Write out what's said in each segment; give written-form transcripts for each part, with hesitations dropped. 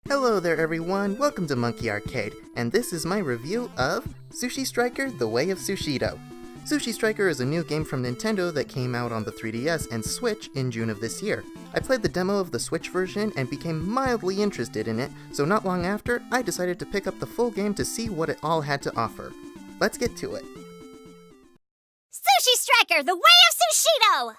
Hello there everyone, welcome to Monkey Arcade, and this is my review of Sushi Striker, The Way of Sushido. Sushi Striker is a new game from Nintendo that came out on the 3DS and Switch in June of this year. I played the demo of the Switch version and became mildly interested in it, so not long after, I decided to pick up the full game to see what it all had to offer. Let's get to it. Sushi Striker, The Way of Sushido!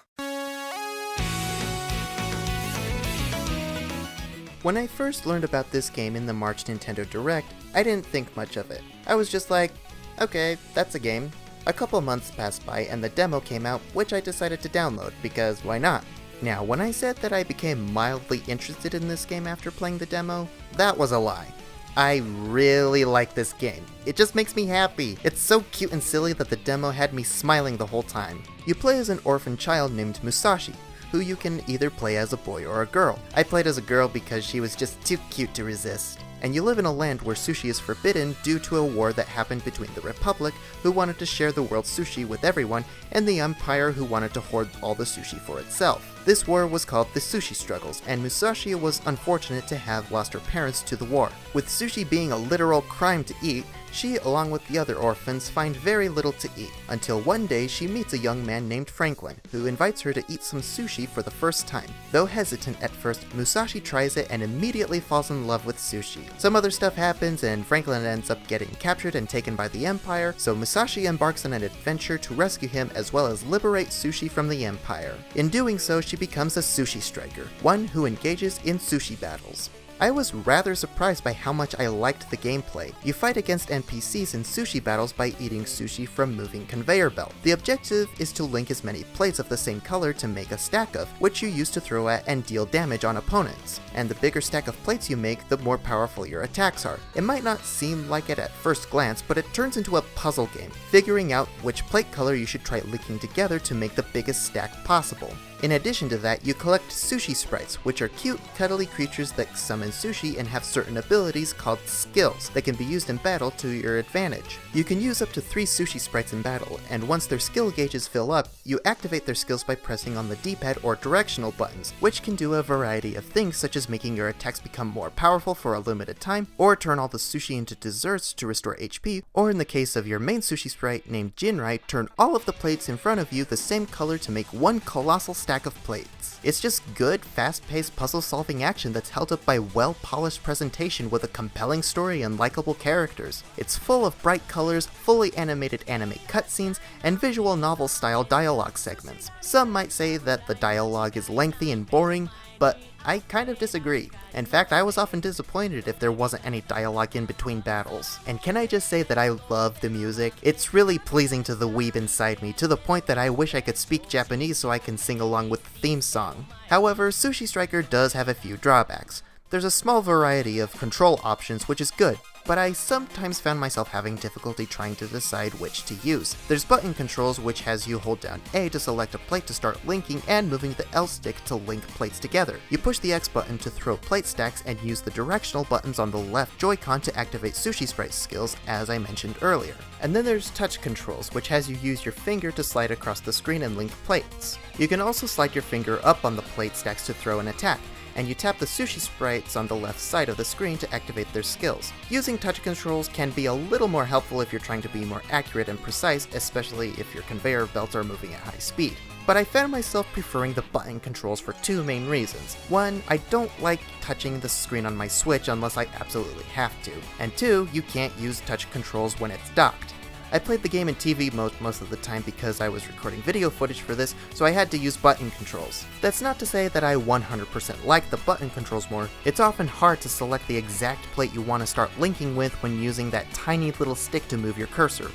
When I first learned about this game in the March Nintendo Direct, I didn't think much of it. I was just like, okay, that's a game. A couple months passed by and the demo came out, which I decided to download, because why not? Now, when I said that I became mildly interested in this game after playing the demo, that was a lie. I really like this game. It just makes me happy. It's so cute and silly that the demo had me smiling the whole time. You play as an orphan child named Musashi, who you can either play as a boy or a girl. I played as a girl because she was just too cute to resist. And you live in a land where sushi is forbidden due to a war that happened between the Republic, who wanted to share the world's sushi with everyone, and the Empire, who wanted to hoard all the sushi for itself. This war was called the Sushi Struggles, and Musashi was unfortunate to have lost her parents to the war. With sushi being a literal crime to eat, she, along with the other orphans, find very little to eat, until one day she meets a young man named Franklin, who invites her to eat some sushi for the first time. Though hesitant at first, Musashi tries it and immediately falls in love with sushi. Some other stuff happens and Franklin ends up getting captured and taken by the Empire, so Musashi embarks on an adventure to rescue him as well as liberate sushi from the Empire. In doing so, she becomes a Sushi Striker, one who engages in sushi battles. I was rather surprised by how much I liked the gameplay. You fight against NPCs in sushi battles by eating sushi from moving conveyor belt. The objective is to link as many plates of the same color to make a stack of, which you use to throw at and deal damage on opponents. And the bigger stack of plates you make, the more powerful your attacks are. It might not seem like it at first glance, but it turns into a puzzle game, figuring out which plate color you should try linking together to make the biggest stack possible. In addition to that, you collect Sushi Sprites, which are cute, cuddly creatures that summon sushi and have certain abilities called skills that can be used in battle to your advantage. You can use up to 3 Sushi Sprites in battle, and once their skill gauges fill up, you activate their skills by pressing on the D-pad or directional buttons, which can do a variety of things such as making your attacks become more powerful for a limited time, or turn all the sushi into desserts to restore HP, or in the case of your main Sushi Sprite named Jinrai, turn all of the plates in front of you the same color to make one colossal stack of plates. It's just good, fast-paced puzzle-solving action that's held up by well-polished presentation with a compelling story and likable characters. It's full of bright colors, fully animated anime cutscenes, and visual novel-style dialogue segments. Some might say that the dialogue is lengthy and boring, but I kind of disagree. In fact, I was often disappointed if there wasn't any dialogue in between battles. And can I just say that I love the music? It's really pleasing to the weeb inside me, to the point that I wish I could speak Japanese so I can sing along with the theme song. However, Sushi Striker does have a few drawbacks. There's a small variety of control options, which is good, but I sometimes found myself having difficulty trying to decide which to use. There's button controls, which has you hold down A to select a plate to start linking and moving the L stick to link plates together. You push the X button to throw plate stacks and use the directional buttons on the left Joy-Con to activate Sushi Sprite skills, as I mentioned earlier. And then there's touch controls, which has you use your finger to slide across the screen and link plates. You can also slide your finger up on the plate stacks to throw an attack, and you tap the Sushi Sprites on the left side of the screen to activate their skills. Using touch controls can be a little more helpful if you're trying to be more accurate and precise, especially if your conveyor belts are moving at high speed. But I found myself preferring the button controls for 2 main reasons. 1, I don't like touching the screen on my Switch unless I absolutely have to. And 2, you can't use touch controls when it's docked. I played the game in TV mode most of the time because I was recording video footage for this, so I had to use button controls. That's not to say that I 100% like the button controls more. It's often hard to select the exact plate you want to start linking with when using that tiny little stick to move your cursor.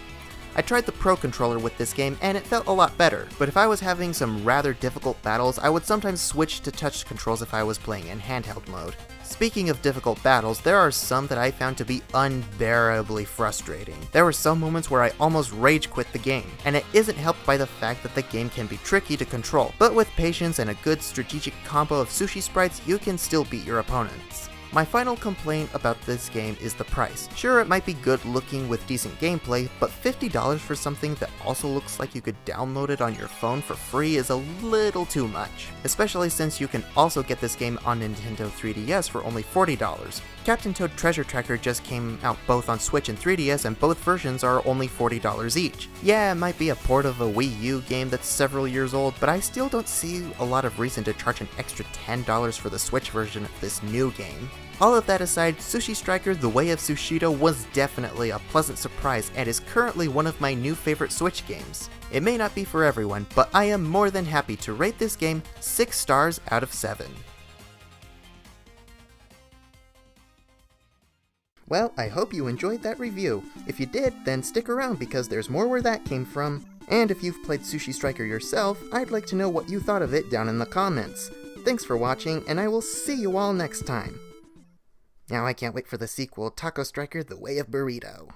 I tried the Pro Controller with this game and it felt a lot better, but if I was having some rather difficult battles, I would sometimes switch to touch controls if I was playing in handheld mode. Speaking of difficult battles, there are some that I found to be unbearably frustrating. There were some moments where I almost rage quit the game, and it isn't helped by the fact that the game can be tricky to control, but with patience and a good strategic combo of Sushi Sprites, you can still beat your opponents. My final complaint about this game is the price. Sure, it might be good looking with decent gameplay, but $50 for something that also looks like you could download it on your phone for free is a little too much. Especially since you can also get this game on Nintendo 3DS for only $40. Captain Toad Treasure Tracker just came out both on Switch and 3DS, and both versions are only $40 each. Yeah, it might be a port of a Wii U game that's several years old, but I still don't see a lot of reason to charge an extra $10 for the Switch version of this new game. All of that aside, Sushi Striker The Way of Sushido was definitely a pleasant surprise and is currently one of my new favorite Switch games. It may not be for everyone, but I am more than happy to rate this game 6 stars out of 7. Well, I hope you enjoyed that review. If you did, then stick around because there's more where that came from. And if you've played Sushi Striker yourself, I'd like to know what you thought of it down in the comments. Thanks for watching, and I will see you all next time. Now I can't wait for the sequel, Taco Striker The Way of Burrito.